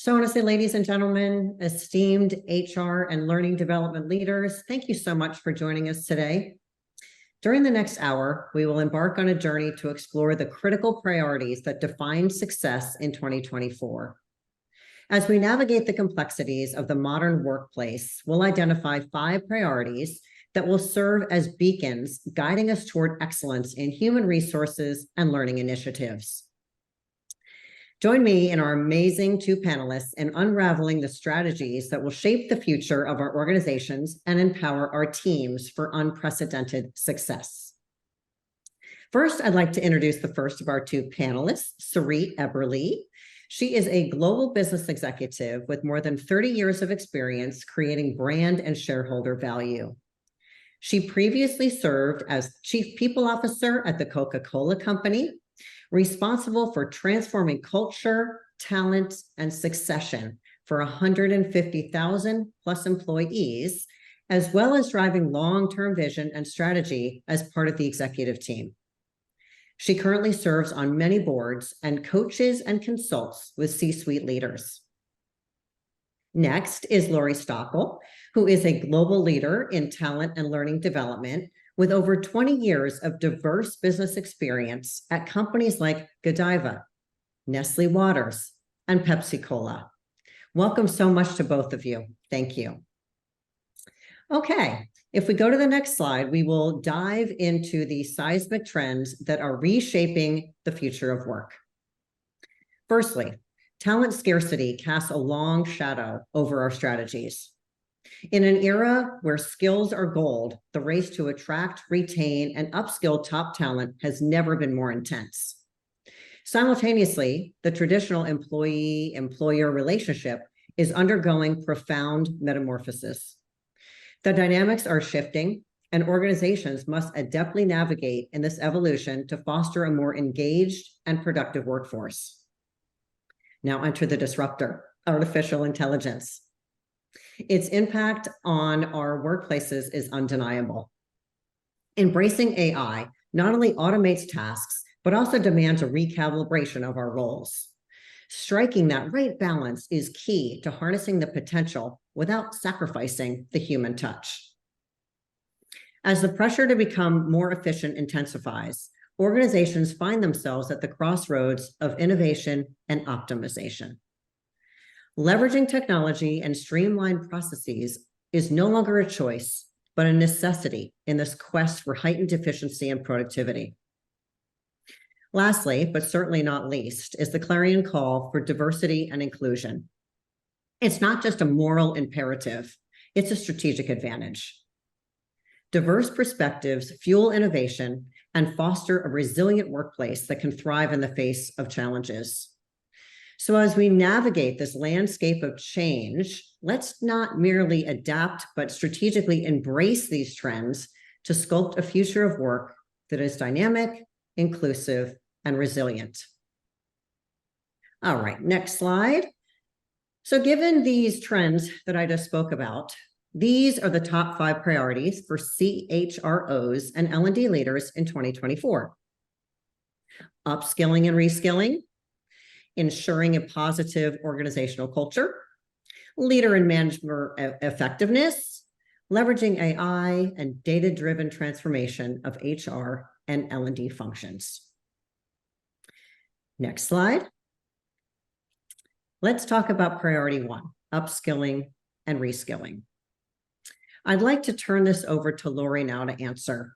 So I want to say, ladies and gentlemen, esteemed HR and learning development leaders, thank you so much for joining us today. During the next hour, we will embark on a journey to explore the critical priorities that define success in 2024. As we navigate the complexities of the modern workplace, we'll identify 5 priorities that will serve as beacons guiding us toward excellence in human resources and learning initiatives. Join me and our amazing 2 panelists in unraveling the strategies that will shape the future of our organizations and empower our teams for unprecedented success. First, I'd like to introduce the first of our 2 panelists, Ceree Eberly. She is a global business executive with more than 30 years of experience creating brand and shareholder value. She previously served as Chief People Officer at the Coca-Cola Company, responsible for transforming culture, talent, and succession for 150,000 plus employees, as well as driving long-term vision and strategy as part of the executive team. She currently serves on many boards and coaches and consults with C-suite leaders. Next is Lori Stockel, who is a global leader in talent and learning development with over 20 years of diverse business experience at companies like Godiva, Nestle Waters, and Pepsi Cola. Welcome so much to both of you. Thank you. Okay, if we go to the next slide, we will dive into the seismic trends that are reshaping the future of work. Firstly, talent scarcity casts a long shadow over our strategies. In an era where skills are gold, the race to attract, retain, and upskill top talent has never been more intense. Simultaneously, the traditional employee-employer relationship is undergoing profound metamorphosis. The dynamics are shifting, and organizations must adeptly navigate in this evolution to foster a more engaged and productive workforce. Now enter the disruptor, artificial intelligence. Its impact on our workplaces is undeniable. Embracing AI not only automates tasks, but also demands a recalibration of our roles. Striking that right balance is key to harnessing the potential without sacrificing the human touch. As the pressure to become more efficient intensifies, organizations find themselves at the crossroads of innovation and optimization. Leveraging technology and streamlined processes is no longer a choice, but a necessity in this quest for heightened efficiency and productivity. Lastly, but certainly not least, is the clarion call for diversity and inclusion. It's not just a moral imperative, it's a strategic advantage. Diverse perspectives fuel innovation and foster a resilient workplace that can thrive in the face of challenges. So as we navigate this landscape of change, let's not merely adapt, but strategically embrace these trends to sculpt a future of work that is dynamic, inclusive, and resilient. All right, next slide. So given these trends that I just spoke about, these are the top 5 priorities for CHROs and L&D leaders in 2024. Upskilling and reskilling, ensuring a positive organizational culture, leader and management effectiveness, leveraging AI, and data-driven transformation of HR and L&D functions. Next slide. Let's talk about priority 1, upskilling and reskilling. I'd like to turn this over to Lori now to answer.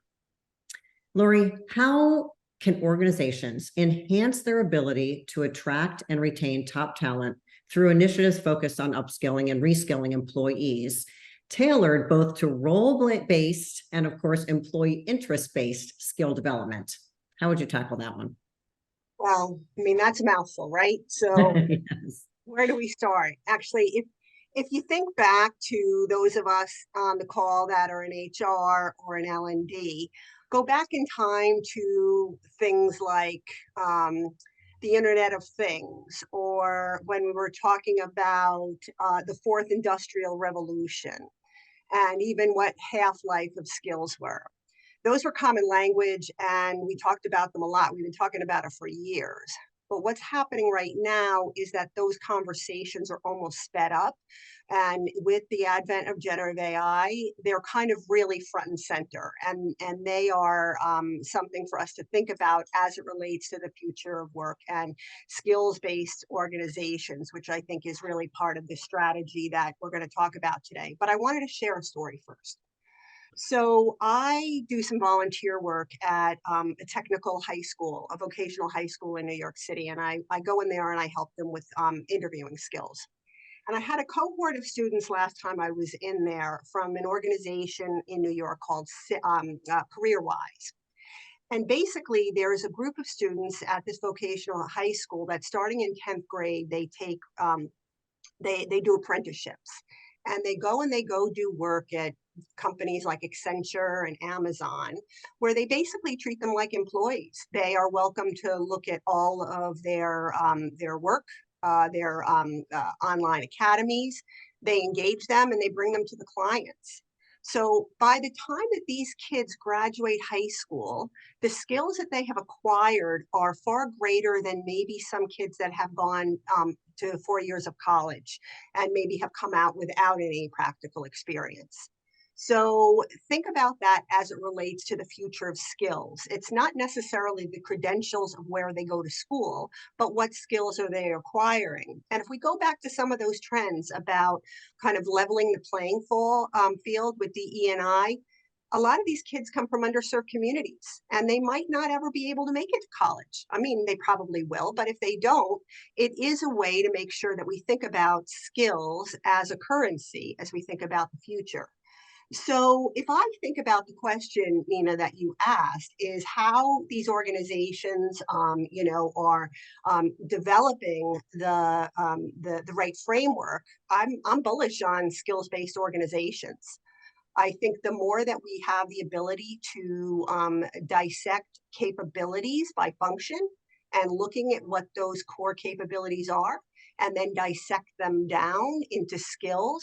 Lori, how can organizations enhance their ability to attract and retain top talent through initiatives focused on upskilling and reskilling employees, tailored both to role-based and, of course, employee interest-based skill development? How would you tackle that one? Well, I mean, that's a mouthful, right? So Yes. Where do we start? Actually, if you think back to those of us on the call that are in HR or in L&D, go back in time to things like the Internet of Things, or when we were talking about the fourth industrial revolution, and even what half-life of skills were. Those were common language, and we talked about them a lot. We've been talking about it for years. But what's happening right now is that those conversations are almost sped up. And with the advent of generative AI, they're kind of really front and center. And they are something for us to think about as it relates to the future of work and skills-based organizations, which I think is really part of the strategy that we're going to talk about today. But I wanted to share a story first. So I do some volunteer work at a technical high school, a vocational high school in New York City. And I go in there and I help them with interviewing skills. And I had a cohort of students last time I was in there from an organization in New York called CareerWise. And basically, there is a group of students at this vocational high school that starting in 10th grade, they take they do apprenticeships, and they go do work at companies like Accenture and Amazon, where they basically treat them like employees. They are welcome to look at all of their work, their online academies. They engage them and they bring them to the clients. So by the time that these kids graduate high school, the skills that they have acquired are far greater than maybe some kids that have gone to 4 years of college and maybe have come out without any practical experience. So think about that as it relates to the future of skills. It's not necessarily the credentials of where they go to school, but what skills are they acquiring? And if we go back to some of those trends about kind of leveling the playing field with DE&I, a lot of these kids come from underserved communities and they might not ever be able to make it to college. I mean, they probably will, but if they don't, it is a way to make sure that we think about skills as a currency as we think about the future. So if I think about the question, Nina, that you asked, is how these organizations, are developing the right framework. I'm bullish on skills-based organizations. I think the more that we have the ability to dissect capabilities by function and looking at what those core capabilities are, and then dissect them down into skills,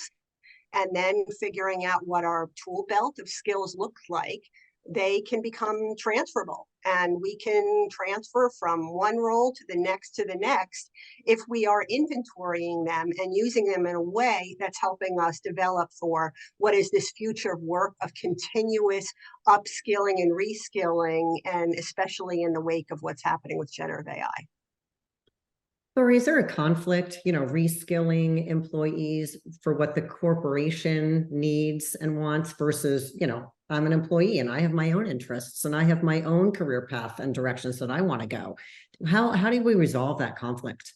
and then figuring out what our tool belt of skills looks like, they can become transferable. And we can transfer from one role to the next if we are inventorying them and using them in a way that's helping us develop for what is this future of work of continuous upskilling and reskilling, and especially in the wake of what's happening with generative AI. Or is there a conflict, reskilling employees for what the corporation needs and wants versus, I'm an employee and I have my own interests and I have my own career path and directions that I want to go. How do we resolve that conflict?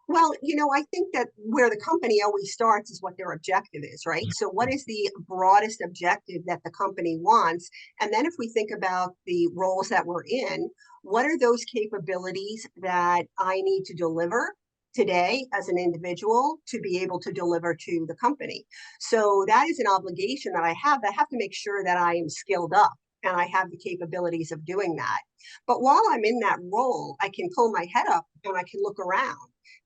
Well, I think that where the company always starts is what their objective is, right? So what is the broadest objective that the company wants? And then if we think about the roles that we're in, what are those capabilities that I need to deliver today as an individual to be able to deliver to the company? So that is an obligation that I have to make sure that I am skilled up and I have the capabilities of doing that. But while I'm in that role, I can pull my head up and I can look around.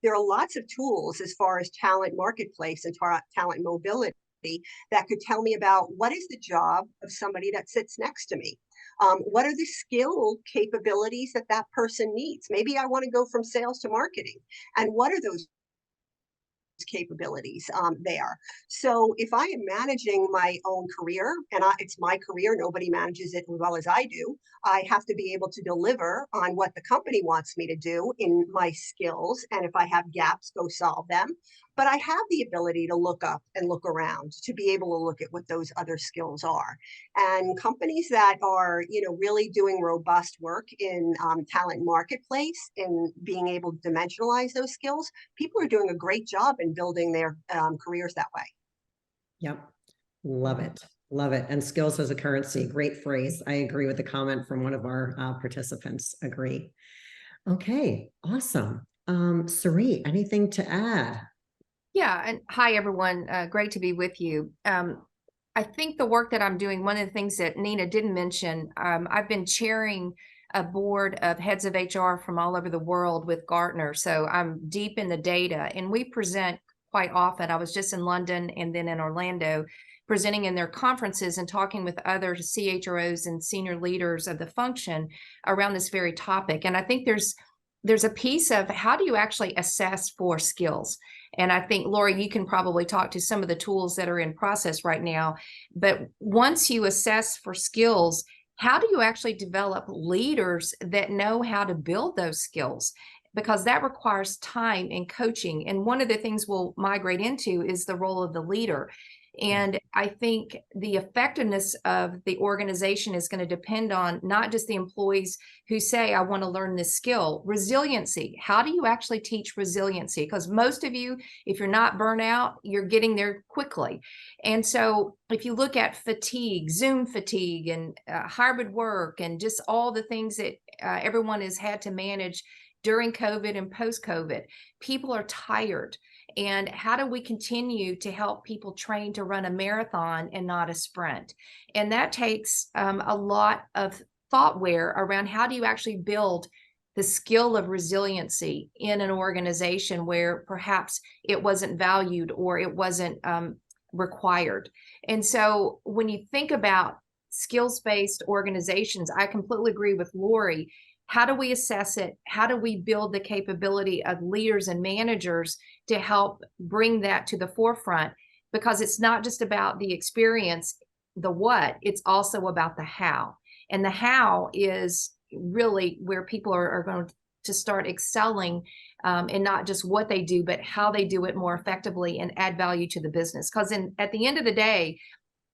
There are lots of tools as far as talent marketplace and talent mobility that could tell me about what is the job of somebody that sits next to me. What are the skill capabilities that that person needs? Maybe I want to go from sales to marketing. And what are those capabilities there? So if I am managing my own career, and it's my career, nobody manages it as well as I do, I have to be able to deliver on what the company wants me to do in my skills. And if I have gaps, go solve them. But I have the ability to look up and look around to be able to look at what those other skills are. And companies that are, really doing robust work in talent marketplace and being able to dimensionalize those skills, people are doing a great job in building their careers that way. Yep. Love it. Love it. And skills as a currency. Great phrase. I agree with the comment from one of our participants. Agree. Okay. Awesome. Ceree, anything to add? Yeah, and hi everyone. Great to be with you. I think the work that I'm doing, one of the things that Nina didn't mention, I've been chairing a board of heads of HR from all over the world with Gartner. So I'm deep in the data, and we present quite often. I was just in London and then in Orlando presenting in their conferences and talking with other CHROs and senior leaders of the function around this very topic. And I think there's there's a piece of how do you actually assess for skills? And I think, Lori, you can probably talk to some of the tools that are in process right now. But once you assess for skills, how do you actually develop leaders that know how to build those skills? Because that requires time and coaching. And one of the things we'll migrate into is the role of the leader. And I think the effectiveness of the organization is going to depend on not just the employees who say, I want to learn this skill. Resiliency. How do you actually teach resiliency? Because most of you, if you're not burnt out, you're getting there quickly. And so if you look at fatigue, Zoom fatigue, and hybrid work, and just all the things that everyone has had to manage during COVID and post-COVID, people are tired. And how do we continue to help people train to run a marathon and not a sprint? And that takes a lot of thoughtware around how do you actually build the skill of resiliency in an organization where perhaps it wasn't valued or it wasn't required. And so when you think about skills-based organizations, I completely agree with Lori. How do we assess it? How do we build the capability of leaders and managers to help bring that to the forefront? Because it's not just about the experience, the what, it's also about the how. And the how is really where people are going to start excelling in not just what they do, but how they do it more effectively and add value to the business. Because at the end of the day,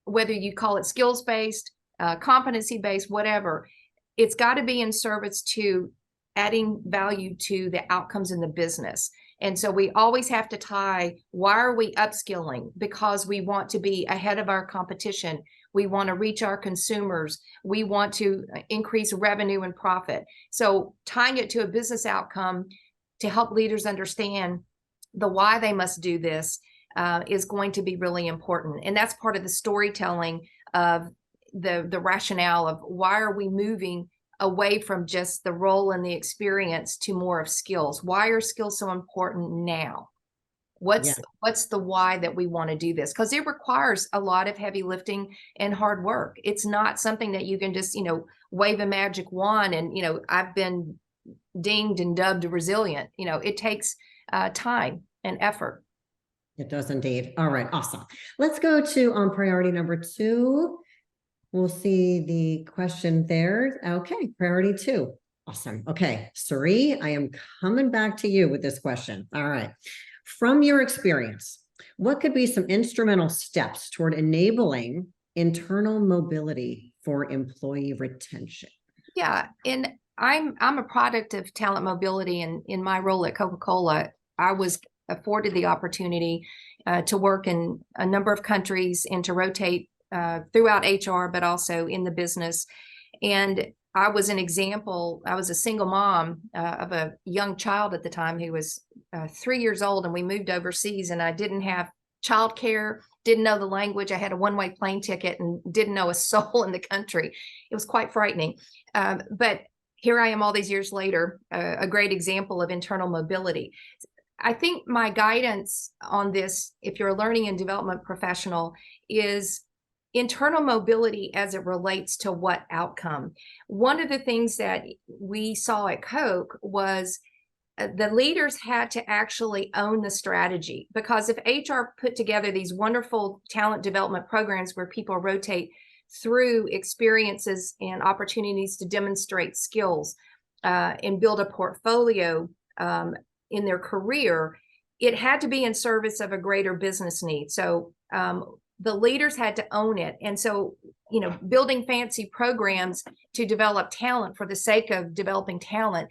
whether you call it skills-based, competency-based, whatever, it's got to be in service to adding value to the outcomes in the business. And so we always have to tie, why are we upskilling? Because we want to be ahead of our competition. We want to reach our consumers. We want to increase revenue and profit. So tying it to a business outcome to help leaders understand the why they must do this is going to be really important. And that's part of the storytelling of the rationale of why are we moving away from just the role and the experience to more of skills. Why are skills so important now? What's the why that we want to do this? Because it requires a lot of heavy lifting and hard work. It's not something that you can just, wave a magic wand and, I've been dinged and dubbed resilient. It takes time and effort. It does indeed. All right, awesome. Let's go to priority number 2. We'll see the question there. Okay, priority 2. Awesome. Okay, Ceree, I am coming back to you with this question. All right. From your experience, what could be some instrumental steps toward enabling internal mobility for employee retention? Yeah, and I'm a product of talent mobility, and in my role at Coca-Cola, I was afforded the opportunity to work in a number of countries and to rotate throughout HR, but also in the business. And I was an example. I was a single mom of a young child at the time who was 3 years old, and we moved overseas, and I didn't have childcare, didn't know the language. I had a one-way plane ticket and didn't know a soul in the country. It was quite frightening. But here I am all these years later, a great example of internal mobility. I think my guidance on this, if you're a learning and development professional, is internal mobility as it relates to what outcome. One of the things that we saw at Coke was the leaders had to actually own the strategy, because if HR put together these wonderful talent development programs where people rotate through experiences and opportunities to demonstrate skills and build a portfolio in their career, it had to be in service of a greater business need. So the leaders had to own it. And so, building fancy programs to develop talent for the sake of developing talent,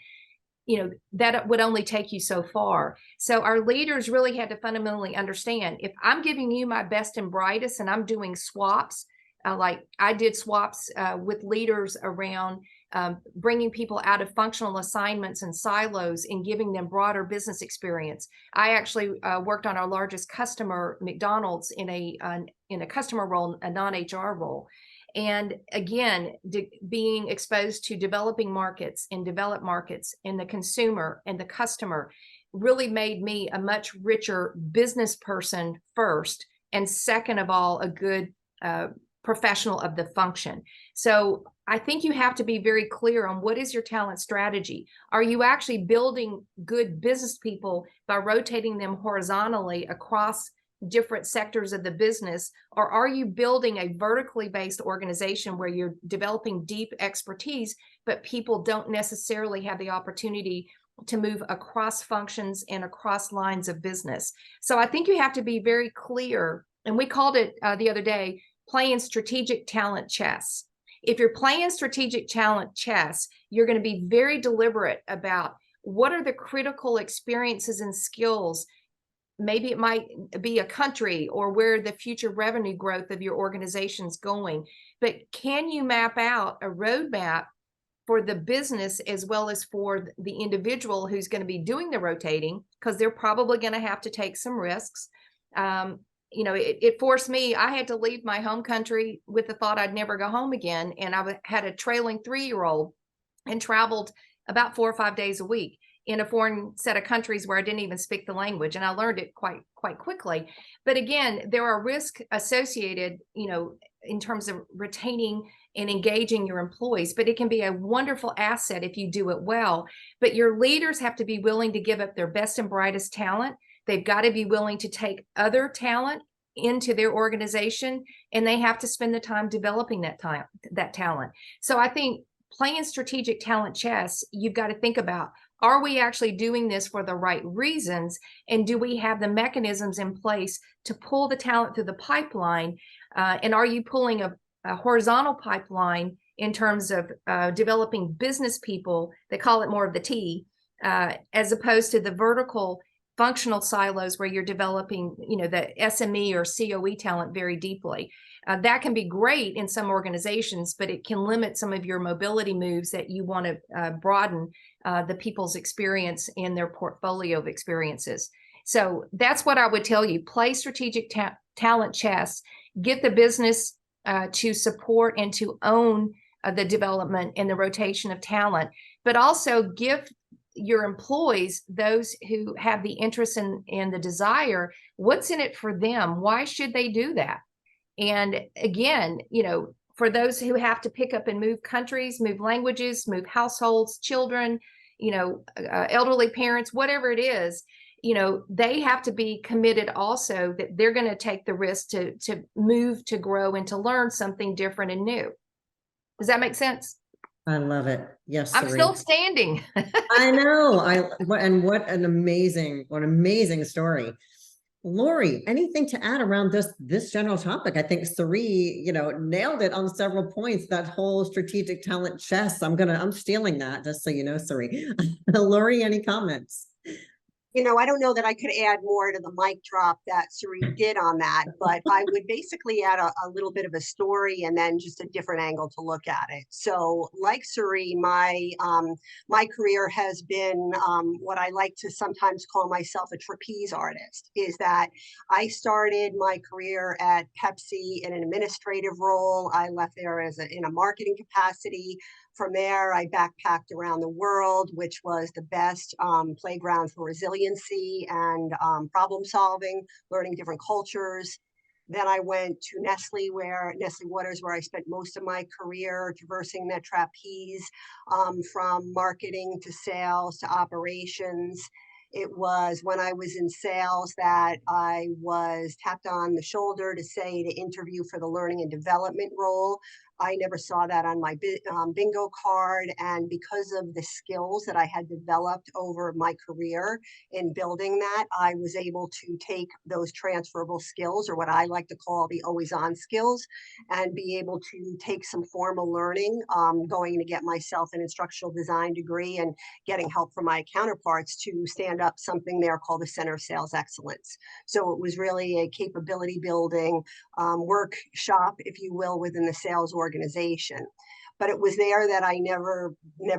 that would only take you so far. So our leaders really had to fundamentally understand, if I'm giving you my best and brightest and I'm doing swaps, like I did swaps with leaders around bringing people out of functional assignments and silos and giving them broader business experience. I actually worked on our largest customer, McDonald's, in a customer role, a non-HR role. And again, being exposed to developing markets and developed markets and the consumer and the customer really made me a much richer business person first, and second of all, a good professional of the function. So I think you have to be very clear on what is your talent strategy. Are you actually building good business people by rotating them horizontally across different sectors of the business? Or are you building a vertically based organization where you're developing deep expertise, but people don't necessarily have the opportunity to move across functions and across lines of business? So I think you have to be very clear. And we called it the other day, playing strategic talent chess. If you're playing strategic talent chess, you're going to be very deliberate about what are the critical experiences and skills. Maybe it might be a country or where the future revenue growth of your organization's going. But can you map out a roadmap for the business as well as for the individual who's going to be doing the rotating? Because they're probably going to have to take some risks. It forced me, I had to leave my home country with the thought I'd never go home again. And I had a trailing 3-year-old and traveled about 4 or 5 days a week in a foreign set of countries where I didn't even speak the language. And I learned it quite quickly. But again, there are risks associated, in terms of retaining and engaging your employees, but it can be a wonderful asset if you do it well. But your leaders have to be willing to give up their best and brightest talent. They've got to be willing to take other talent into their organization, and they have to spend the time developing that talent. So I think playing strategic talent chess, you've got to think about, are we actually doing this for the right reasons? And do we have the mechanisms in place to pull the talent through the pipeline? And are you pulling a horizontal pipeline in terms of developing business people? They call it more of the T, as opposed to the vertical functional silos where you're developing, the SME or COE talent very deeply. That can be great in some organizations, but it can limit some of your mobility moves that you want to broaden the people's experience in their portfolio of experiences. So that's what I would tell you. Play strategic talent chess, get the business to support and to own the development and the rotation of talent, but also give your employees, those who have the interest and the desire, what's in it for them? Why should they do that? And again, for those who have to pick up and move countries, move languages, move households, children, elderly parents, whatever it is, they have to be committed also that they're going to take the risk to move, to grow, and to learn something different and new. Does that make sense? I love it. Yes, I'm Ceree. still standing. I know. And what an amazing story. Lori, anything to add around this general topic? I think Ceree, nailed it on several points. That whole strategic talent chess. I'm stealing that, just so you know, Ceree. Lori, any comments? I don't know that I could add more to the mic drop that Ceree did on that, but I would basically add a little bit of a story and then just a different angle to look at it. So like Ceree, my career has been what I like to sometimes call myself a trapeze artist, is that I started my career at Pepsi in an administrative role. I left there in a marketing capacity. From there, I backpacked around the world, which was the best playground for resiliency and problem solving, learning different cultures. Then I went to Nestle Waters, where I spent most of my career traversing that trapeze from marketing to sales to operations. It was when I was in sales that I was tapped on the shoulder to interview for the learning and development role. I never saw that on my bingo card. And because of the skills that I had developed over my career in building that, I was able to take those transferable skills, or what I like to call the always on skills, and be able to take some formal learning, going to get myself an instructional design degree and getting help from my counterparts to stand up something there called the Center of Sales Excellence. So it was really a capability building workshop, if you will, within the sales organization. But it was there that I never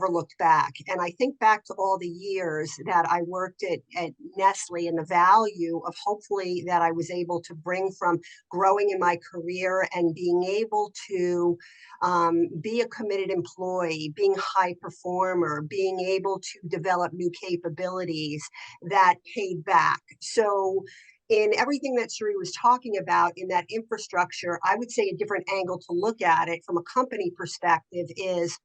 looked back. And I think back to all the years that I worked at Nestle and the value of hopefully that I was able to bring from growing in my career and being able to be a committed employee, being a high performer, being able to develop new capabilities that paid back. So in everything that Ceree was talking about in that infrastructure, I would say a different angle to look at it from a company perspective is,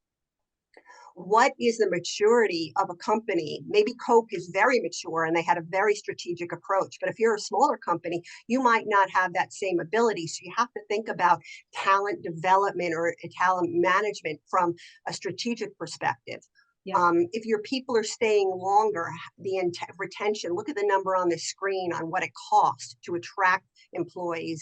what is the maturity of a company? Maybe Coke is very mature and they had a very strategic approach, but if you're a smaller company, you might not have that same ability. So you have to think about talent development or talent management from a strategic perspective. Yeah. If your people are staying longer, the retention, look at the number on the screen on what it costs to attract employees,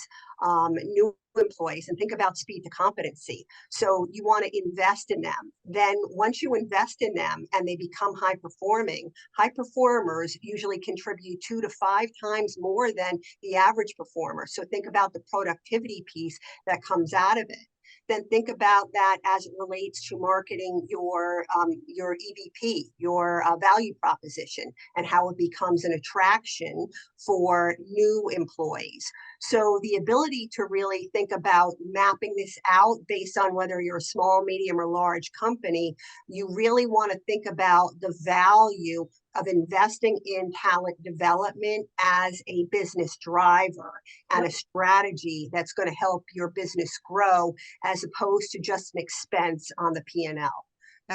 new employees, and think about speed to competency. So you want to invest in them. Then once you invest in them and they become high performers usually contribute 2 to 5 times more than the average performer. So think about the productivity piece that comes out of it. Then think about that as it relates to marketing your EVP, your value proposition, and how it becomes an attraction for new employees. So the ability to really think about mapping this out based on whether you're a small, medium, or large company, you really want to think about the value of investing in talent development as a business driver and a strategy that's going to help your business grow, as opposed to just an expense on the P&L.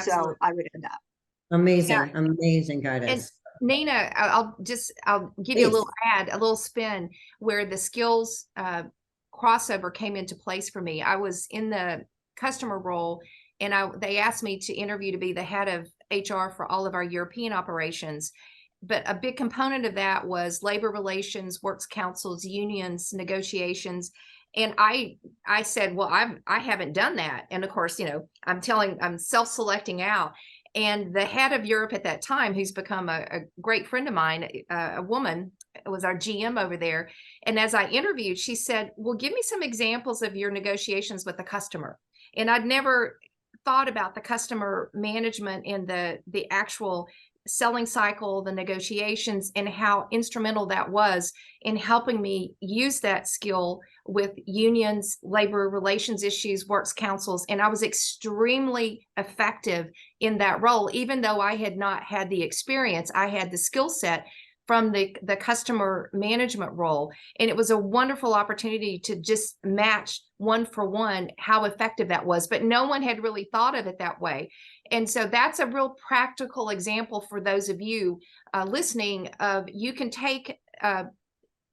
So I would add that. Amazing, amazing guidance. And Nina, I'll give you a little a little spin where the skills crossover came into place for me. I was in the customer role, and they asked me to interview to be the head of HR for all of our European operations. But a big component of that was labor relations, works councils, unions, negotiations. And I said, well, I haven't done that. And of course, I'm self-selecting out. And the head of Europe at that time, who's become a great friend of mine, a woman, was our GM over there. And as I interviewed, she said, well, give me some examples of your negotiations with the customer. And I'd never thought about the customer management and the actual selling cycle, the negotiations, and how instrumental that was in helping me use that skill with unions, labor relations issues, works councils. And I was extremely effective in that role. Even though I had not had the experience, I had the skill set from the customer management role. And it was a wonderful opportunity to just match one for one how effective that was. But no one had really thought of it that way. And so that's a real practical example for those of you listening of, you can take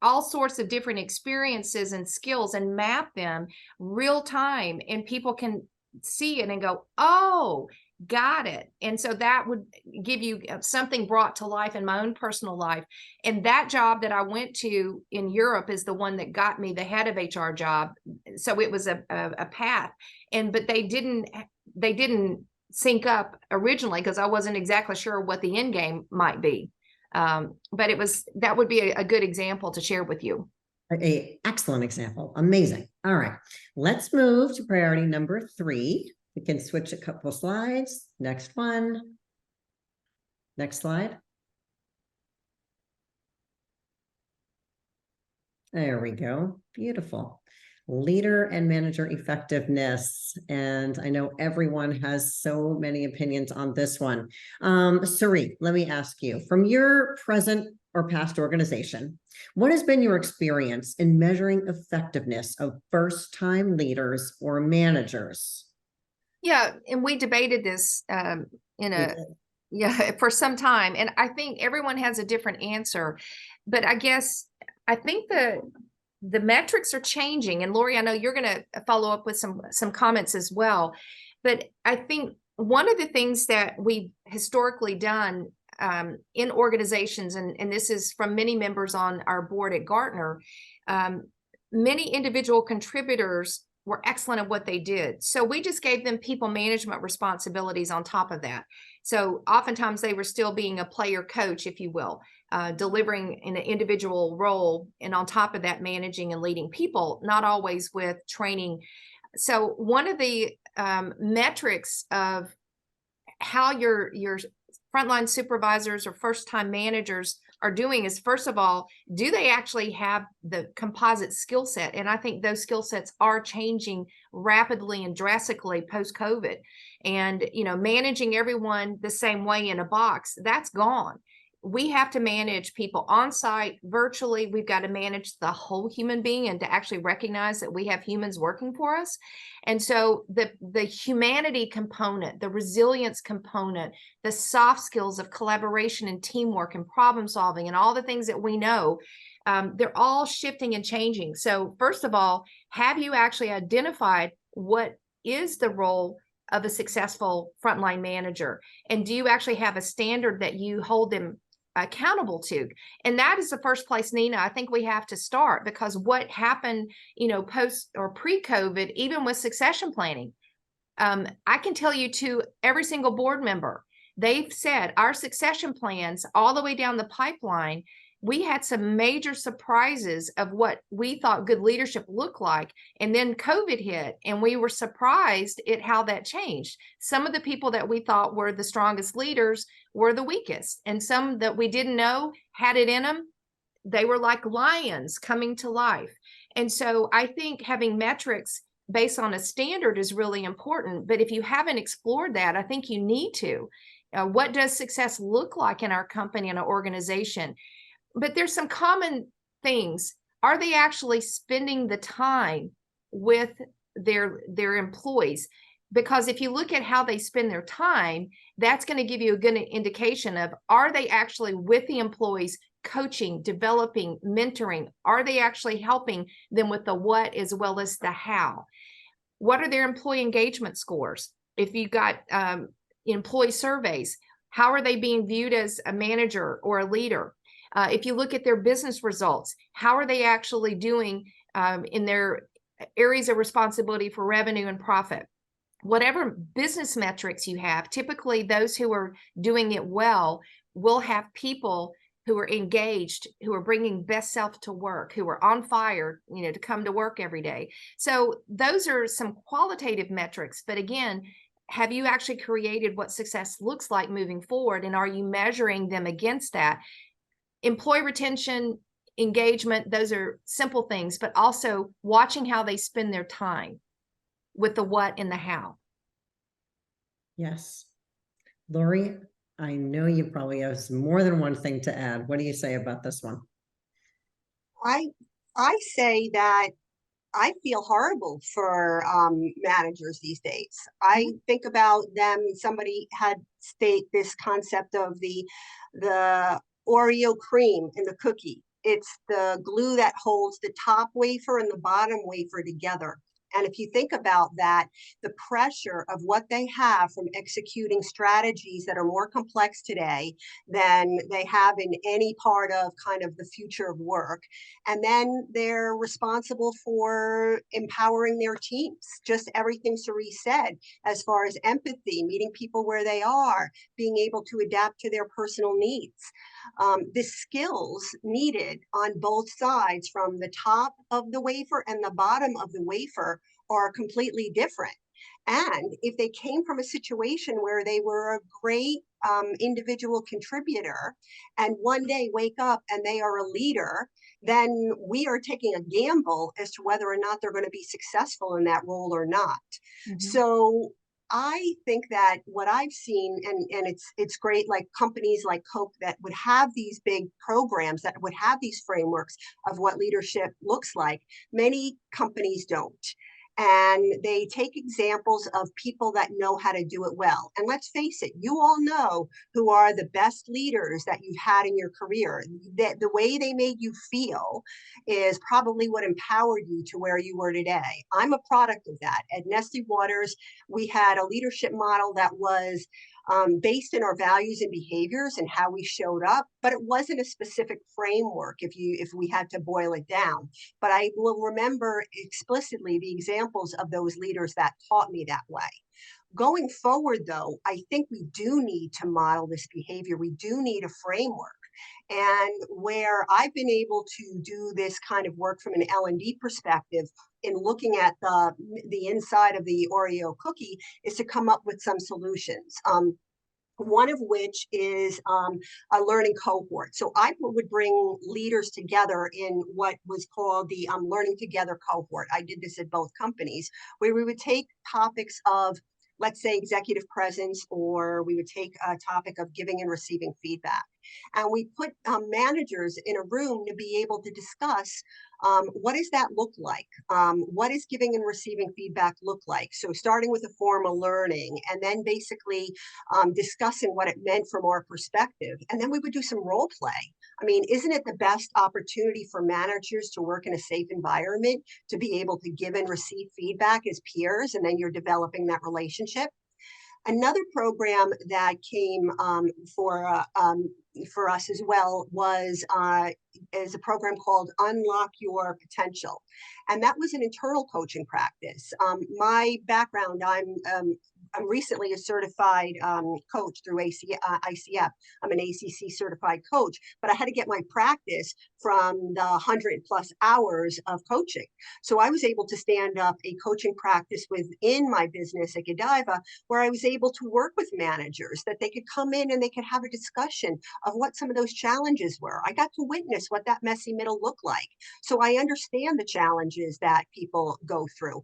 all sorts of different experiences and skills and map them real time, and people can see it and go, oh, got it. And so that would give you something brought to life in my own personal life. And that job that I went to in Europe is the one that got me the head of HR job. So it was a path. But they didn't sync up originally because I wasn't exactly sure what the end game might be. But that would be a good example to share with you. An excellent example. Amazing. All right, let's move to priority number 3. We can switch a couple slides. Next one. Next slide. There we go. Beautiful. Leader and manager effectiveness. And I know everyone has so many opinions on this one. Ceree, let me ask you, from your present or past organization, what has been your experience in measuring effectiveness of first-time leaders or managers? Yeah, and we debated this for some time, and I think everyone has a different answer. But I think the metrics are changing, and Lori, I know you're going to follow up with some comments as well. But I think one of the things that we've historically done in organizations, and this is from many members on our board at Gartner, many individual contributors were excellent at what they did. So we just gave them people management responsibilities on top of that. So oftentimes they were still being a player coach, if you will, delivering in an individual role, and on top of that, managing and leading people, not always with training. So one of the metrics of how your frontline supervisors or first-time managers are doing is, first of all, do they actually have the composite skill set? And I think those skill sets are changing rapidly and drastically post-COVID. And, managing everyone the same way in a box, that's gone. we have to manage people on site, virtually. We've got to manage the whole human being and to actually recognize that we have humans working for us. And so the humanity component, the resilience component, the soft skills of collaboration and teamwork and problem solving and all the things that we know, they're all shifting and changing. So first of all, have you actually identified what is the role of a successful frontline manager? And do you actually have a standard that you hold them accountable to? And that is the first place, Nina, I think we have to start, because what happened, post or pre-COVID, even with succession planning, I can tell you to every single board member, they've said our succession plans all the way down the pipeline, we had some major surprises of what we thought good leadership looked like. And then COVID hit, and we were surprised at how that changed. Some of the people that we thought were the strongest leaders were the weakest, and some that we didn't know had it in them. They were like lions coming to life. And so I think having metrics based on a standard is really important. But if you haven't explored that, I think you need to. What does success look like in our company and our organization? But there's some common things. Are they actually spending the time with their employees? Because if you look at how they spend their time, that's going to give you a good indication of, are they actually with the employees, coaching, developing, mentoring? Are they actually helping them with the what as well as the how? What are their employee engagement scores? If you've got employee surveys, how are they being viewed as a manager or a leader? If you look at their business results, how are they actually doing in their areas of responsibility for revenue and profit? Whatever business metrics you have, typically those who are doing it well will have people who are engaged, who are bringing best self to work, who are on fire, to come to work every day. So those are some qualitative metrics. But again, have you actually created what success looks like moving forward? And are you measuring them against that? Employee retention, engagement, those are simple things, but also watching how they spend their time with the what and the how. Yes. Lori, I know you probably have more than one thing to add. What do you say about this one? I say that I feel horrible for managers these days. I think about them. Somebody had state this concept of the Oreo cream in the cookie. It's the glue that holds the top wafer and the bottom wafer together. And if you think about that, the pressure of what they have from executing strategies that are more complex today than they have in any part of kind of the future of work. And then they're responsible for empowering their teams, just everything Ceree said, as far as empathy, meeting people where they are, being able to adapt to their personal needs. The skills needed on both sides, from the top of the wafer and the bottom of the wafer, are completely different. And if they came from a situation where they were a great individual contributor and one day wake up and they are a leader, then we are taking a gamble as to whether or not they're going to be successful in that role or not. Mm-hmm. So I think that what I've seen, and it's great, like companies like Coke that would have these big programs, that would have these frameworks of what leadership looks like. Many companies don't. And they take examples of people that know how to do it well. And let's face it, you all know who are the best leaders that you've had in your career. The way they made you feel is probably what empowered you to where you were today. I'm a product of that. At Nestle Waters, we had a leadership model that was based in our values and behaviors and how we showed up, but it wasn't a specific framework if we had to boil it down. But I will remember explicitly the examples of those leaders that taught me that way. Going forward, though, I think we do need to model this behavior. We do need a framework. And where I've been able to do this kind of work from an L&D perspective in looking at the inside of the Oreo cookie is to come up with some solutions. One of which is a learning cohort. So I would bring leaders together in what was called the Learning Together cohort. I did this at both companies, where we would take topics of, let's say, executive presence, or we would take a topic of giving and receiving feedback. And we put managers in a room to be able to discuss what does that look like? What is giving and receiving feedback look like? So starting with a formal learning and then basically discussing what it meant from our perspective. And then we would do some role play. I mean, isn't it the best opportunity for managers to work in a safe environment, to be able to give and receive feedback as peers, and then you're developing that relationship? Another program that came for us as well was is a program called Unlock Your Potential. And that was an internal coaching practice. My background, I'm recently a certified coach through ICF. I'm an ACC certified coach, but I had to get my practice from the 100+ hours of coaching. So I was able to stand up a coaching practice within my business at Godiva, where I was able to work with managers, that they could come in and they could have a discussion of what some of those challenges were. I got to witness what that messy middle looked like. So I understand the challenges that people go through,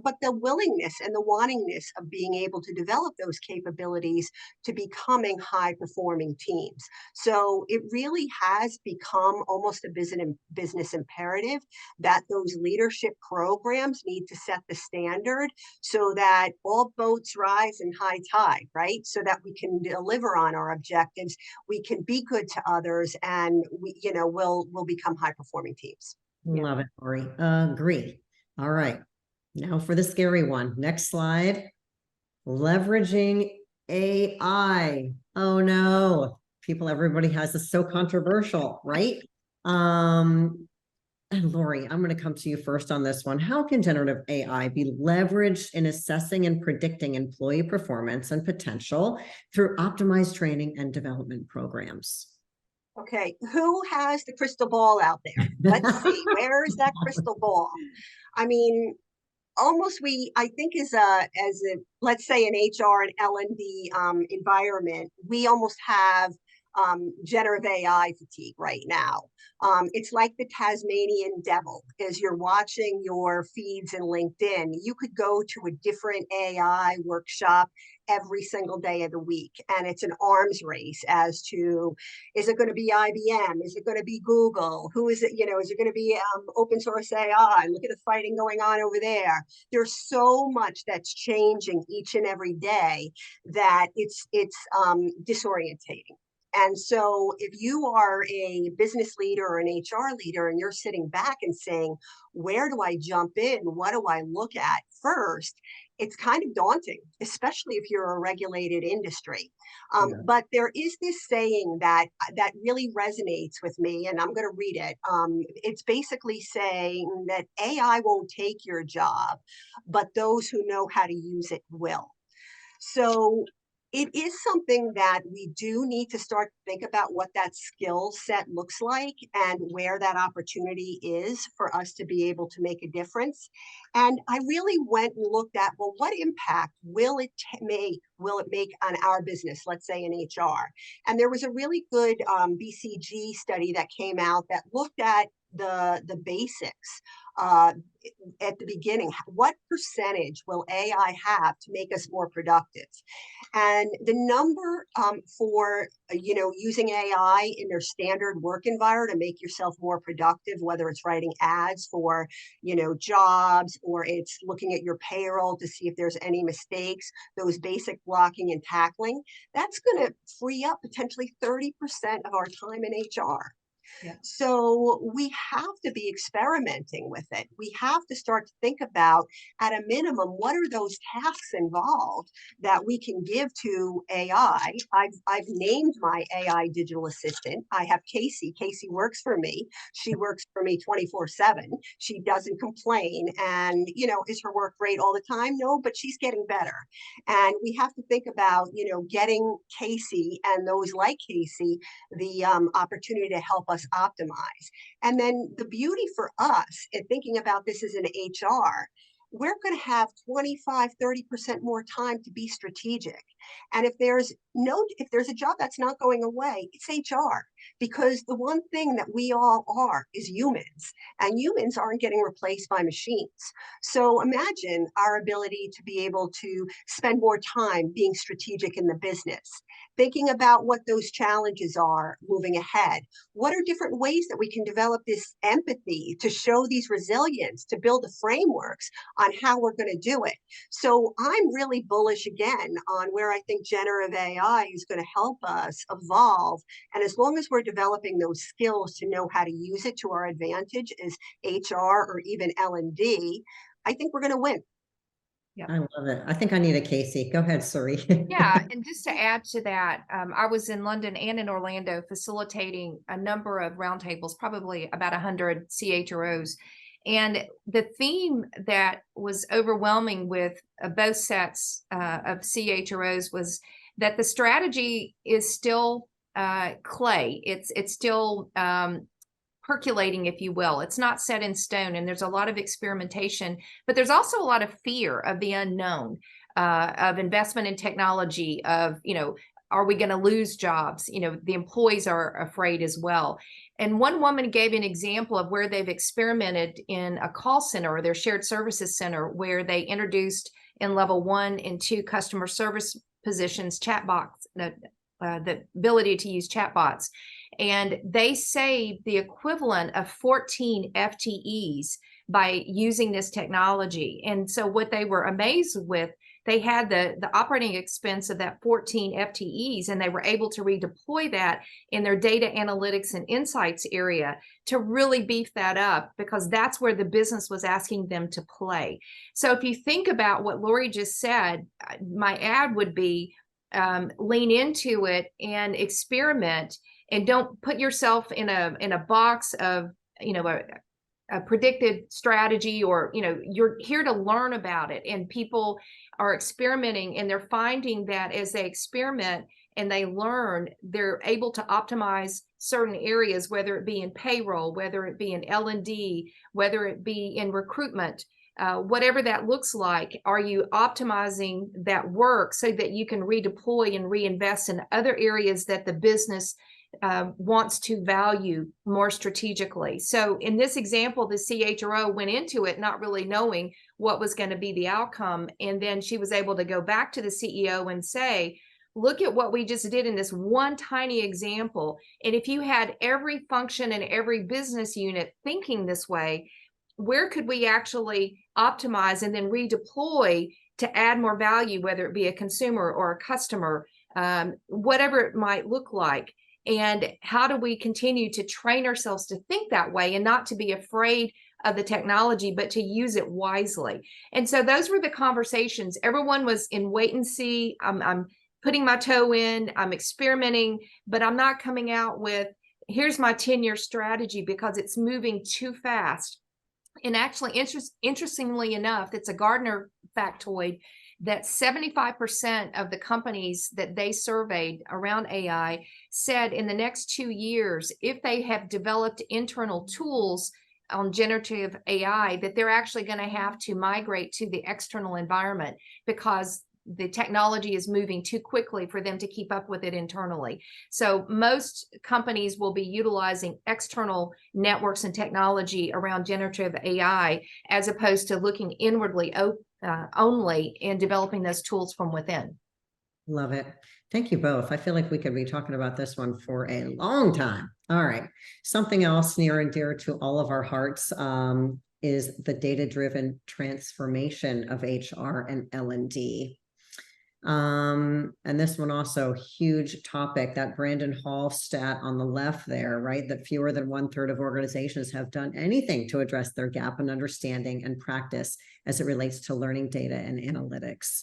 but the willingness and the wantingness of being able to develop those capabilities to becoming high performing teams. So it really has become almost a business imperative that those leadership programs need to set the standard so that all boats rise in high tide, right? So that we can deliver on our objectives, we can be good to others, and we'll become high performing teams. Love it, Lori. Agree. All right. Now for the scary one. Next slide. Leveraging AI. Oh no. Everybody has this, so controversial, right? And Lori, I'm going to come to you first on this one. How can generative AI be leveraged in assessing and predicting employee performance and potential through optimized training and development programs? Okay, who has the crystal ball out there? Let's see, where is that crystal ball? I mean, I think as a let's say an HR and L&D environment, we almost have generative AI fatigue right now. It's like the Tasmanian devil. As you're watching your feeds in LinkedIn, you could go to a different AI workshop every single day of the week. And it's an arms race as to, is it going to be IBM? Is it going to be Google? Who is it? Is it going to be open source AI? Look at the fighting going on over there. There's so much that's changing each and every day that it's disorientating. And so if you are a business leader or an HR leader and you're sitting back and saying, where do I jump in? What do I look at first? It's kind of daunting, especially if you're a regulated industry. But there is this saying that really resonates with me, and I'm going to read it. It's basically saying that AI won't take your job, but those who know how to use it will. So it is something that we do need to start to think about what that skill set looks like and where that opportunity is for us to be able to make a difference. And I really went and looked at, well, what impact will it make on our business, let's say in HR? And there was a really good BCG study that came out that looked at the basics at the beginning. What percentage will AI have to make us more productive? And the number for using AI in their standard work environment to make yourself more productive, whether it's writing ads for jobs, or it's looking at your payroll to see if there's any mistakes, those basic blocking and tackling, that's going to free up potentially 30% of our time in HR. Yeah. So we have to be experimenting with it. We have to start to think about, at a minimum, what are those tasks involved that we can give to AI. I've named my AI digital assistant. I have Casey. Casey works for me. She works for me 24/7. She doesn't complain. And, is her work great all the time? No, but she's getting better. And we have to think about, getting Casey and those like Casey the opportunity to help us optimize. And then the beauty for us in thinking about this as an HR, we're going to have 25, 30% more time to be strategic. And if there's a job that's not going away, it's HR, because the one thing that we all are is humans, and humans aren't getting replaced by machines. So imagine our ability to be able to spend more time being strategic in the business, thinking about what those challenges are moving ahead. What are different ways that we can develop this empathy to show these resilience, to build the frameworks on how we're going to do it? So I'm really bullish again on where I think generative AI is going to help us evolve. And as long as we're developing those skills to know how to use it to our advantage as HR or even L&D, I think we're going to win. Yeah. I love it. I think I need a Casey. Go ahead, Ceree. Yeah, and just to add to that, I was in London and in Orlando facilitating a number of roundtables, probably about 100 CHROs. And the theme that was overwhelming with both sets of CHROs was that the strategy is still clay. It's still percolating, if you will. It's not set in stone, and there's a lot of experimentation, but there's also a lot of fear of the unknown, of investment in technology, of, are we going to lose jobs? The employees are afraid as well. And one woman gave an example of where they've experimented in a call center or their shared services center, where they introduced in level 1 and 2 customer service positions, chatbots, the ability to use chatbots. And they saved the equivalent of 14 FTEs by using this technology. And so what they were amazed with, they had the operating expense of that 14 FTEs, and they were able to redeploy that in their data analytics and insights area to really beef that up, because that's where the business was asking them to play. So if you think about what Lori just said, my ad would be lean into it and experiment, and don't put yourself in a box of, a predicted strategy, or, you're here to learn about it. And people are experimenting, and they're finding that as they experiment and they learn, they're able to optimize certain areas, whether it be in payroll, whether it be in L&D, whether it be in recruitment, whatever that looks like. Are you optimizing that work so that you can redeploy and reinvest in other areas that the business wants to value more strategically? So in this example, the CHRO went into it not really knowing what was going to be the outcome. And then she was able to go back to the CEO and say, look at what we just did in this one tiny example. And if you had every function and every business unit thinking this way, where could we actually optimize and then redeploy to add more value, whether it be a consumer or a customer, whatever it might look like? And how do we continue to train ourselves to think that way and not to be afraid of the technology, but to use it wisely? And so those were the conversations. Everyone was in wait and see. I'm putting my toe in, I'm experimenting, but I'm not coming out with, here's my 10-year strategy, because it's moving too fast. And actually, interestingly enough, it's a Gartner factoid that 75% of the companies that they surveyed around AI said in the next 2 years, if they have developed internal tools on generative AI, that they're actually going to have to migrate to the external environment, because the technology is moving too quickly for them to keep up with it internally. So most companies will be utilizing external networks and technology around generative AI, as opposed to looking inwardly only and developing those tools from within. Love it. Thank you both. I feel like we could be talking about this one for a long time. All right. Something else near and dear to all of our hearts is the data-driven transformation of HR and L&D. And this one also huge topic, that Brandon Hall stat on the left there, right? That fewer than 1/3 of organizations have done anything to address their gap in understanding and practice as it relates to learning data and analytics.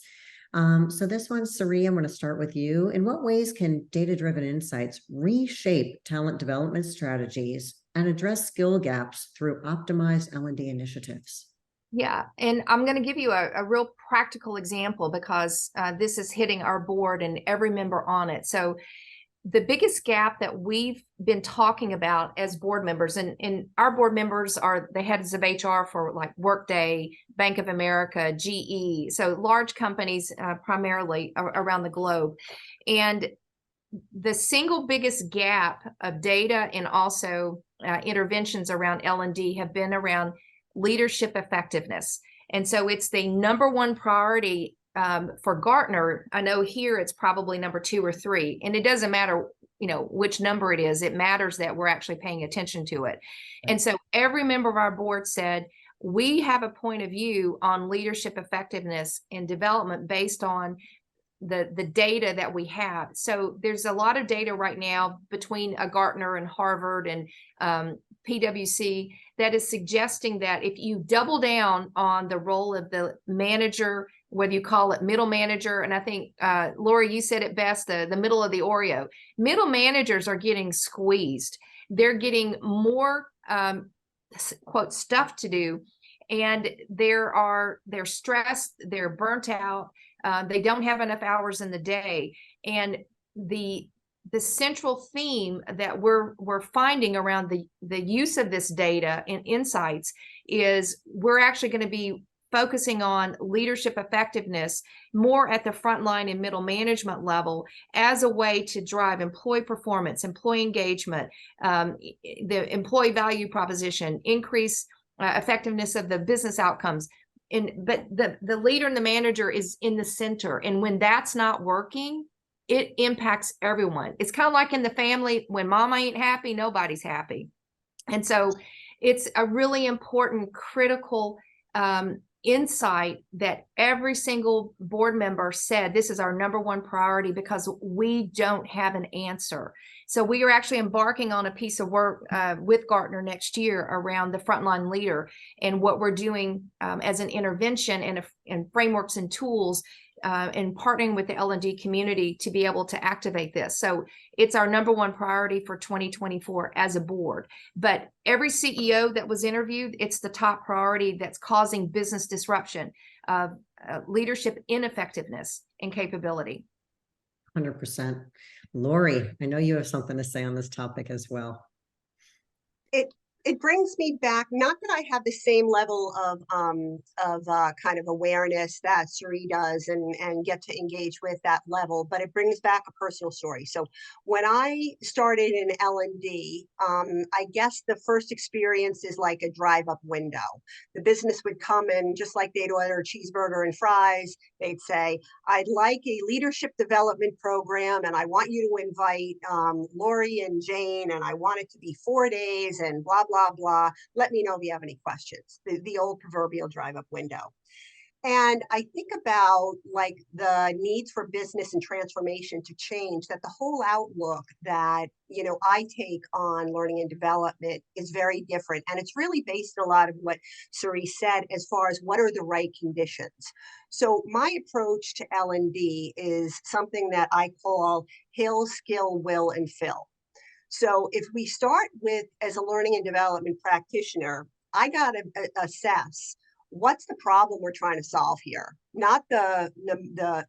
So this one, Ceree, I'm going to start with you. In what ways can data-driven insights reshape talent development strategies and address skill gaps through optimized L&D initiatives? Yeah, and I'm going to give you a real practical example, because this is hitting our board and every member on it. So the biggest gap that we've been talking about as board members, and our board members are the heads of HR for like Workday, Bank of America, GE, so large companies primarily around the globe. And the single biggest gap of data and also interventions around L&D have been around leadership effectiveness. And so it's the number one priority for Gartner. I know here it's probably number 2 or 3, and it doesn't matter, which number it is. It matters that we're actually paying attention to it. And so every member of our board said, we have a point of view on leadership effectiveness and development based on the data that we have. So there's a lot of data right now between a Gartner and Harvard and PwC that is suggesting that if you double down on the role of the manager, whether you call it middle manager, and I think, Lori, you said it best, the middle of the Oreo. Middle managers are getting squeezed. They're getting more, quote, stuff to do, and they're stressed, they're burnt out, they don't have enough hours in the day. And the central theme that we're finding around the use of this data and insights is we're actually going to be focusing on leadership effectiveness more at the frontline and middle management level as a way to drive employee performance, employee engagement, the employee value proposition, increase effectiveness of the business outcomes. But the leader and the manager is in the center. And when that's not working, it impacts everyone. It's kind of like in the family, when mama ain't happy, nobody's happy. And so it's a really important, critical insight that every single board member said, this is our number one priority because we don't have an answer. So we are actually embarking on a piece of work with Gartner next year around the frontline leader and what we're doing as an intervention and frameworks and tools and partnering with the L&D community to be able to activate this. So it's our number one priority for 2024 as a board. But every CEO that was interviewed, it's the top priority that's causing business disruption, leadership ineffectiveness and capability. 100%. Lori, I know you have something to say on this topic as well. It brings me back, not that I have the same level of kind of awareness that Ceree does and get to engage with that level, but it brings back a personal story. So when I started in L&D, I guess the first experience is like a drive-up window. The business would come in, just like they'd order a cheeseburger and fries, they'd say, I'd like a leadership development program, and I want you to invite Lori and Jane, and I want it to be 4 days, and blah, blah, blah. Let me know if you have any questions. The old proverbial drive-up window. And I think about like the needs for business and transformation to change, that the whole outlook that, I take on learning and development is very different. And it's really based on a lot of what Ceree said as far as what are the right conditions. So my approach to L&D is something that I call Hill, Skill, Will, and Fill. So if we start with, as a learning and development practitioner, I got to assess what's the problem we're trying to solve here, not the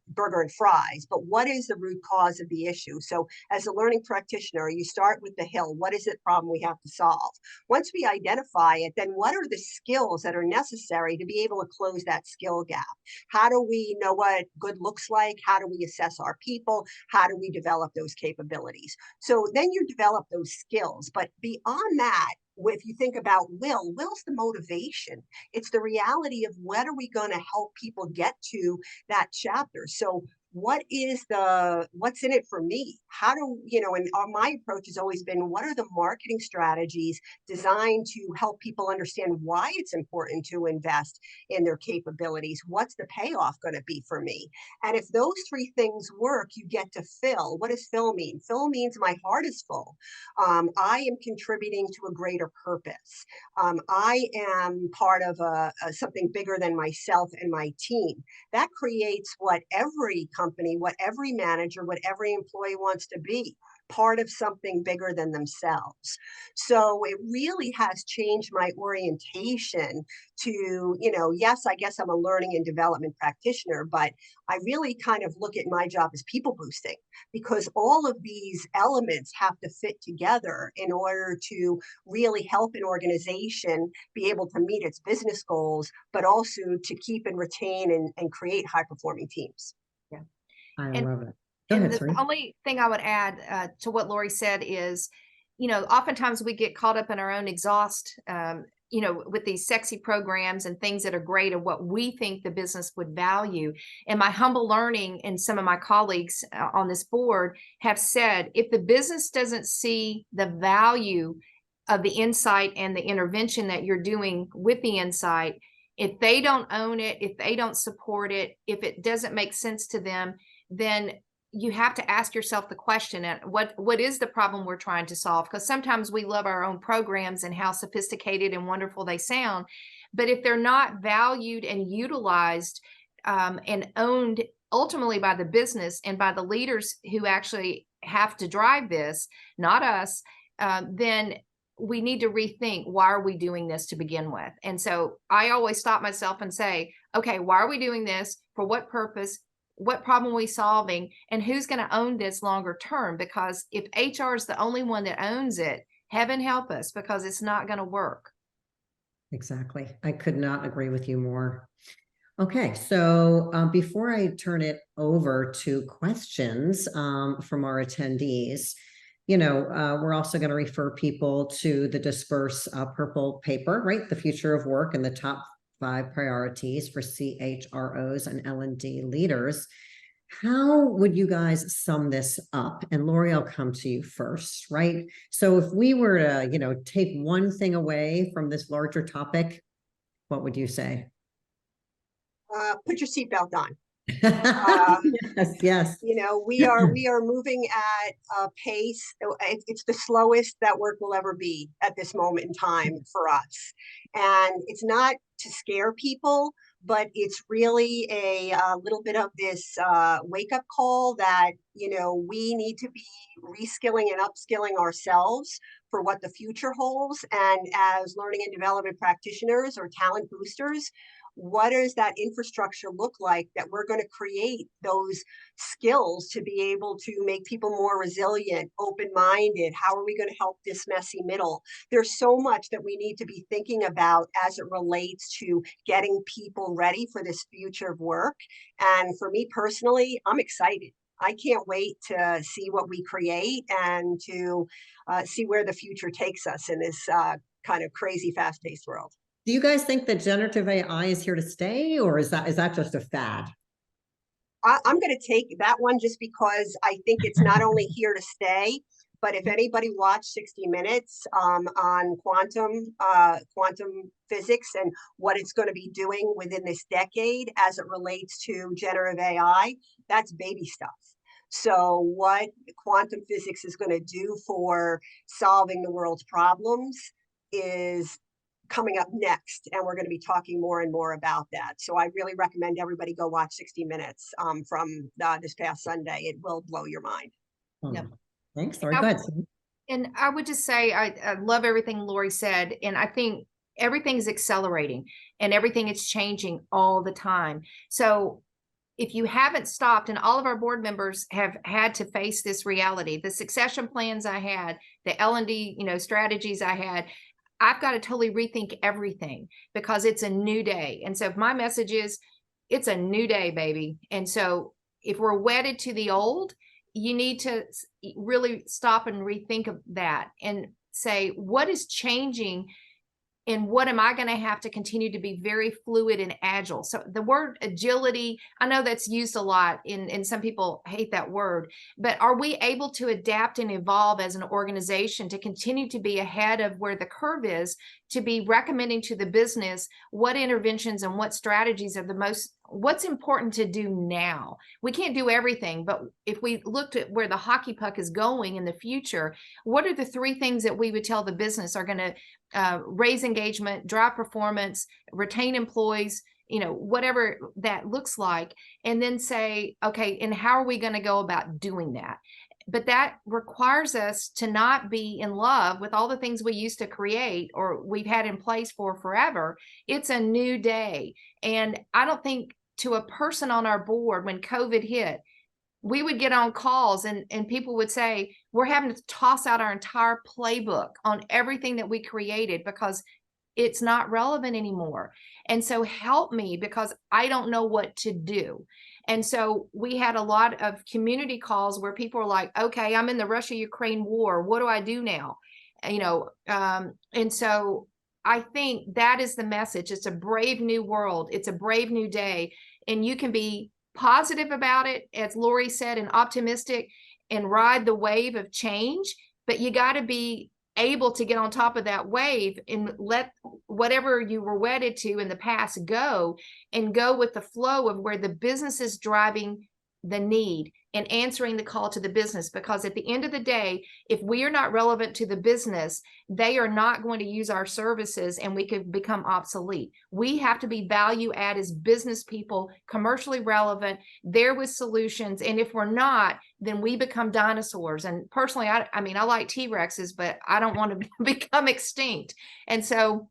burger and fries, but what is the root cause of the issue. So as a learning practitioner, you start with the hill. What is the problem we have to solve? Once we identify it, then what are the skills that are necessary to be able to close that skill gap? How do we know what good looks like? How do we assess our people? How do we develop those capabilities? So then you develop those skills. But beyond that, if you think about will's the motivation. It's the reality of what are we going to help people get to that chapter. So what's in it for me? How do, and my approach has always been, what are the marketing strategies designed to help people understand why it's important to invest in their capabilities? What's the payoff going to be for me? And if those 3 things work, you get to fill. What does fill mean? Fill means my heart is full. I am contributing to a greater purpose. I am part of something bigger than myself and my team. That creates what every company, what every manager, what every employee wants to be, part of something bigger than themselves. So it really has changed my orientation to, yes, I guess I'm a learning and development practitioner, but I really kind of look at my job as people boosting, because all of these elements have to fit together in order to really help an organization be able to meet its business goals, but also to keep and retain and create high performing teams. Yeah. I And- love it. Go And ahead, the Ceree. only thing I would add to what Lori said is, oftentimes we get caught up in our own exhaust, with these sexy programs and things that are great of what we think the business would value. And my humble learning, and some of my colleagues on this board have said, if the business doesn't see the value of the insight and the intervention that you're doing with the insight, if they don't own it, if they don't support it, if it doesn't make sense to them, then you have to ask yourself the question, what is the problem we're trying to solve? Because sometimes we love our own programs and how sophisticated and wonderful they sound. But if they're not valued and utilized and owned ultimately by the business and by the leaders who actually have to drive this, not us, then we need to rethink, why are we doing this to begin with? And so I always stop myself and say, okay, why are we doing this? For what purpose? What problem are we solving, and who's going to own this longer term? Because if HR is the only one that owns it, heaven help us, because it's not going to work. Exactly. I could not agree with you more. Okay, so before I turn it over to questions from our attendees, we're also going to refer people to the Disprz purple paper, right? The future of work and the top 5 priorities for CHROs and L&D leaders. How would you guys sum this up? And Lori, I'll come to you first, right? So if we were to, take one thing away from this larger topic, what would you say? Put your seatbelt on. Yes. We are moving at a pace. It's the slowest that work will ever be at this moment in time for us. And it's not to scare people, but it's really a little bit of this wake-up call that, we need to be reskilling and upskilling ourselves for what the future holds. And as learning and development practitioners or talent boosters, what does that infrastructure look like that we're going to create those skills to be able to make people more resilient, open-minded? How are we going to help this messy middle? There's so much that we need to be thinking about as it relates to getting people ready for this future of work. And for me personally, I'm excited. I can't wait to see what we create and to see where the future takes us in this kind of crazy, fast-paced world. Do you guys think that generative AI is here to stay, or is that just a fad? I'm going to take that one just because I think it's not only here to stay, but if anybody watched 60 Minutes on quantum physics and what it's going to be doing within this decade as it relates to generative AI, that's baby stuff. So what quantum physics is going to do for solving the world's problems is coming up next, and we're going to be talking more and more about that. So I really recommend everybody go watch 60 Minutes from this past Sunday. It will blow your mind. Oh, Yep. Thanks. Sorry, go ahead. And I would just say, I love everything Lori said. And I think everything's accelerating and everything is changing all the time. So if you haven't stopped, and all of our board members have had to face this reality, the succession plans I had, the L&D, strategies I had, I've got to totally rethink everything because it's a new day. And so if my message is, it's a new day, baby. And so if we're wedded to the old, you need to really stop and rethink of that and say, what is changing? And what am I going to have to continue to be very fluid and agile? So the word agility, I know that's used a lot and some people hate that word, but are we able to adapt and evolve as an organization to continue to be ahead of where the curve is, to be recommending to the business what interventions and what strategies are what's important to do now? We can't do everything, but if we looked at where the hockey puck is going in the future, what are the 3 things that we would tell the business are going to raise engagement, drive performance, retain employees, whatever that looks like, and then say, okay, and how are we going to go about doing that? But that requires us to not be in love with all the things we used to create or we've had in place for forever. It's a new day. And I don't think to a person on our board, when COVID hit, we would get on calls and people would say, we're having to toss out our entire playbook on everything that we created because it's not relevant anymore. And so help me because I don't know what to do. And so we had a lot of community calls where people were like, okay, I'm in the Russia-Ukraine war. What do I do now? And so I think that is the message. It's a brave new world. It's a brave new day. And you can be positive about it, as Lori said, and optimistic and ride the wave of change. But you got to be able to get on top of that wave and let whatever you were wedded to in the past go and go with the flow of where the business is driving the need and answering the call to the business. Because at the end of the day, if we are not relevant to the business, they are not going to use our services and we could become obsolete. We have to be value add as business people, commercially relevant, there with solutions. And if we're not, then we become dinosaurs. And personally, I mean, I like T-Rexes, but I don't want to become extinct. And so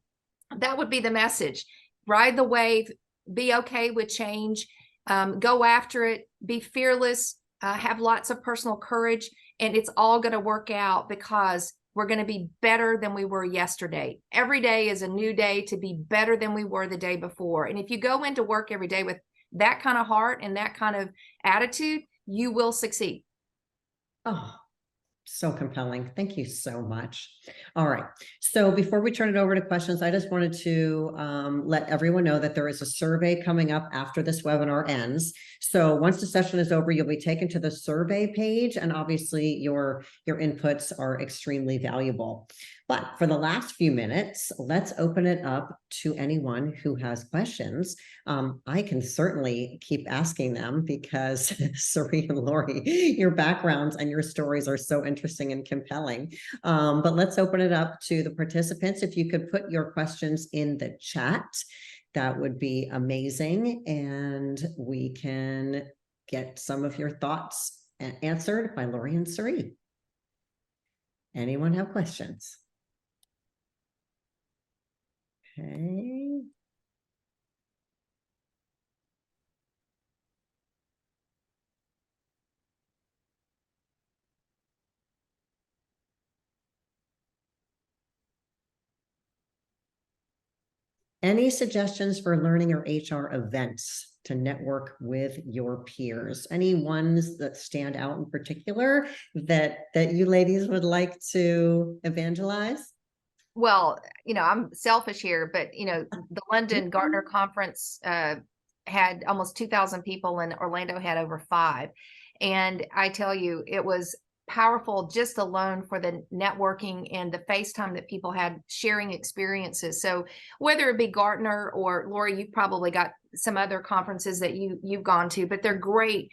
that would be the message. Ride the wave, be okay with change, go after it, be fearless, have lots of personal courage, and it's all going to work out because we're going to be better than we were yesterday. Every day is a new day to be better than we were the day before. And if you go into work every day with that kind of heart and that kind of attitude, you will succeed. Oh, so compelling. Thank you so much. All right. So before we turn it over to questions, I just wanted to let everyone know that there is a survey coming up after this webinar ends. So once the session is over, you'll be taken to the survey page, and obviously your inputs are extremely valuable. But for the last few minutes, let's open it up to anyone who has questions. I can certainly keep asking them because Ceree and Lori, your backgrounds and your stories are so interesting and compelling. But let's open it up to the participants. If you could put your questions in the chat, that would be amazing. And we can get some of your thoughts answered by Lori and Ceree. Anyone have questions? Okay. Any suggestions for learning or HR events to network with your peers? Any ones that stand out in particular that you ladies would like to evangelize? Well, I'm selfish here, but the London Gartner conference had almost 2,000 people, and Orlando had over 5. And I tell you, it was powerful just alone for the networking and the FaceTime that people had sharing experiences. So whether it be Gartner or Lori, you've probably got some other conferences that you've gone to, but they're great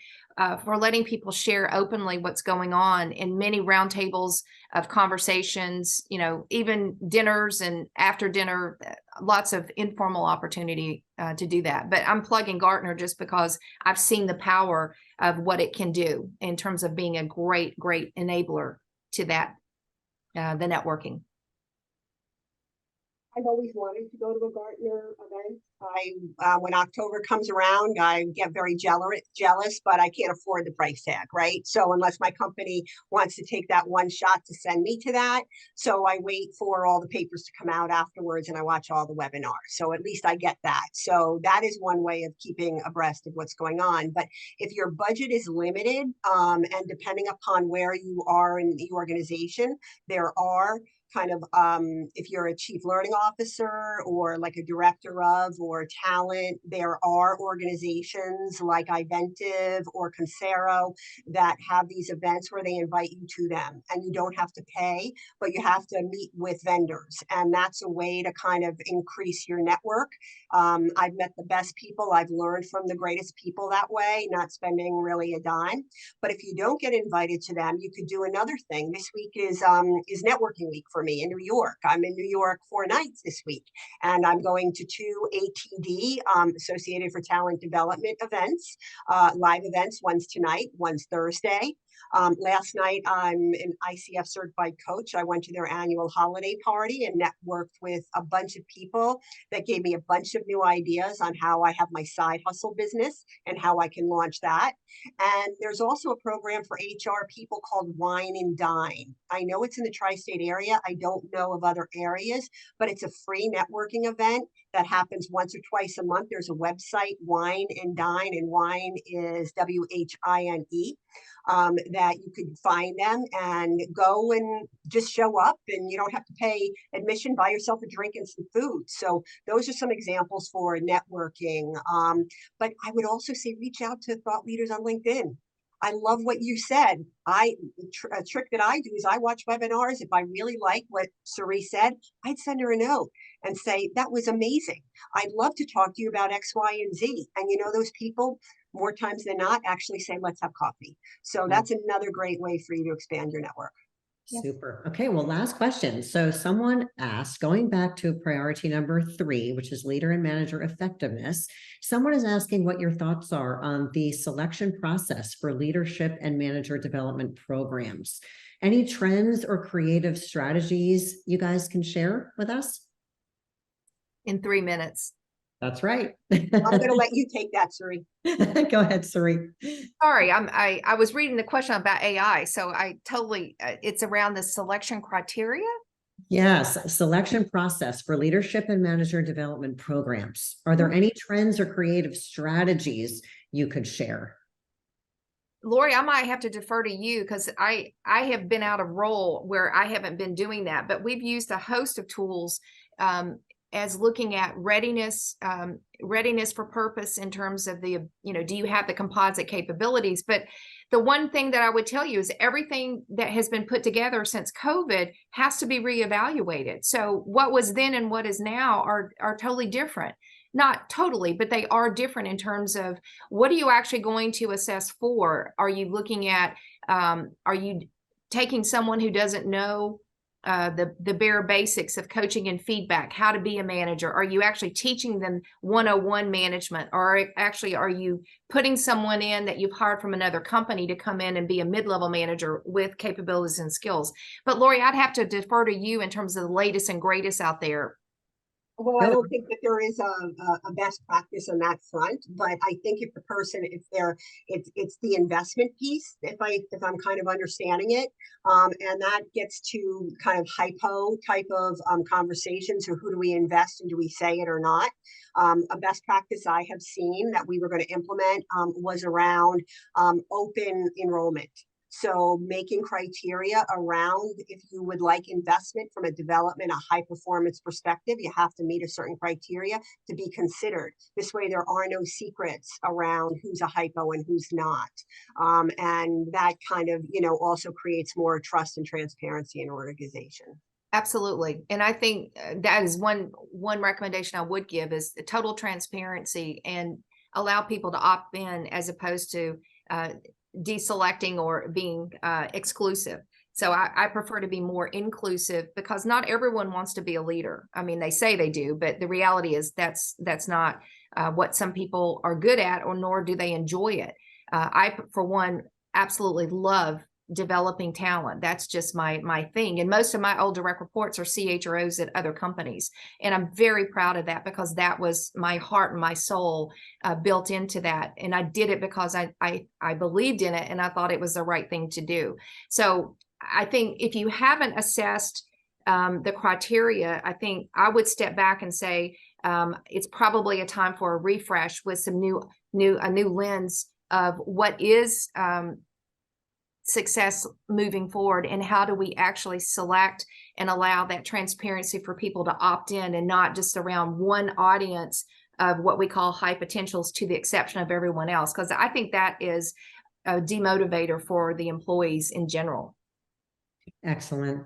for letting people share openly what's going on in many roundtables of conversations, even dinners and after dinner, lots of informal opportunity to do that. But I'm plugging Gartner just because I've seen the power of what it can do in terms of being a great, great enabler to that, the networking. I've always wanted to go to a Gartner event. When October comes around, I get very jealous, but I can't afford the price tag, right? So unless my company wants to take that one shot to send me to that, so I wait for all the papers to come out afterwards and I watch all the webinars. So at least I get that. So that is one way of keeping abreast of what's going on. But if your budget is limited, and depending upon where you are in the organization, there are kind of, if you're a chief learning officer or like a director of or talent, there are organizations like Iventive or Concero that have these events where they invite you to them, and you don't have to pay, but you have to meet with vendors. And that's a way to kind of increase your network. I've met the best people. I've learned from the greatest people that way, not spending really a dime. But if you don't get invited to them, you could do another thing. This week is networking week for me in New York. I'm in New York 4 nights this week, and I'm going to 2 ATD, Associated for Talent Development events, live events. One's tonight, one's Thursday. Last night, I'm an ICF certified coach. I went to their annual holiday party and networked with a bunch of people that gave me a bunch of new ideas on how I have my side hustle business and how I can launch that. And there's also a program for HR people called Wine and Dine. I know it's in the tri-state area. I don't know of other areas, but it's a free networking event that happens once or twice a month. There's a website, Wine and Dine, and wine is WHINE. That you could find them and go and just show up, and you don't have to pay admission, buy yourself a drink and some food. So those are some examples for networking. But I would also say reach out to thought leaders on LinkedIn. I love what you said. A trick that I do is I watch webinars. If I really like what Ceree said, I'd send her a note and say, that was amazing. I'd love to talk to you about X, Y, and Z. And you know, those people, more times than not, actually say, let's have coffee. So that's another great way for you to expand your network. Super. Okay, well, last question. So someone asked, going back to priority number 3, which is leader and manager effectiveness, someone is asking what your thoughts are on the selection process for leadership and manager development programs. Any trends or creative strategies you guys can share with us? In 3 minutes. That's right. I'm going to let you take that, Ceree. Go ahead, Ceree. Sorry, I was reading the question about AI, so I totally, it's around the selection criteria? Yes, selection process for leadership and manager development programs. Are there any trends or creative strategies you could share? Lori, I might have to defer to you because I have been out of role where I haven't been doing that, but we've used a host of tools as looking at readiness for purpose in terms of the, do you have the composite capabilities? But the one thing that I would tell you is everything that has been put together since COVID has to be reevaluated. So what was then and what is now are totally different. Not totally, but they are different in terms of what are you actually going to assess for? Are you looking at, are you taking someone who doesn't know the bare basics of coaching and feedback, how to be a manager? Are you actually teaching them 101 management? Or actually, are you putting someone in that you've hired from another company to come in and be a mid-level manager with capabilities and skills? But Lori, I'd have to defer to you in terms of the latest and greatest out there. Well, I don't think that there is a best practice on that front, but I think if the person, it's the investment piece, if I'm kind of understanding it, and that gets to kind of hypo type of conversations, or who do we invest and do we say it or not? A best practice I have seen that we were going to implement was around open enrollment. So making criteria around if you would like investment from a development, a high performance perspective, you have to meet a certain criteria to be considered. This way, there are no secrets around who's a hypo and who's not. And that kind of, also creates more trust and transparency in an organization. Absolutely. And I think that is one recommendation I would give is total transparency and allow people to opt in as opposed to deselecting or being exclusive. So I prefer to be more inclusive because not everyone wants to be a leader. I mean, they say they do, but the reality is that's not what some people are good at, or nor do they enjoy it. I, for one, absolutely love developing talent. That's just my thing. And most of my old direct reports are CHROs at other companies. And I'm very proud of that because that was my heart and my soul built into that. And I did it because I believed in it and I thought it was the right thing to do. So I think if you haven't assessed the criteria, I think I would step back and say it's probably a time for a refresh with some a new lens of what is success moving forward, and how do we actually select and allow that transparency for people to opt in and not just around one audience of what we call high potentials to the exception of everyone else, because I think that is a demotivator for the employees in general. Excellent.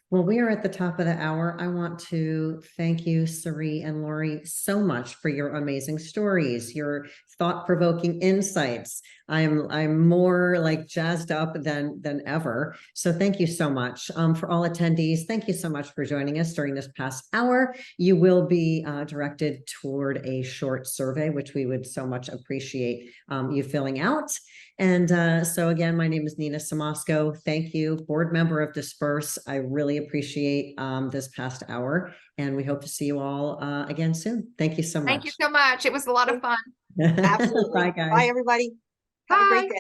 Well, we are at the top of the hour. I want to thank you, Ceree and Lori, so much for your amazing stories, your thought-provoking insights. I'm more like jazzed up than ever. So thank you so much. For all attendees, thank you so much for joining us during this past hour. You will be directed toward a short survey, which we would so much appreciate you filling out. And so again, my name is Nina Simosko. Thank you, board member of Disprz. I really appreciate this past hour, and we hope to see you all again soon. Thank you so much. Thank you so much. It was a lot of fun. Absolutely. Bye, guys. Bye, everybody. Have a great Bye. day.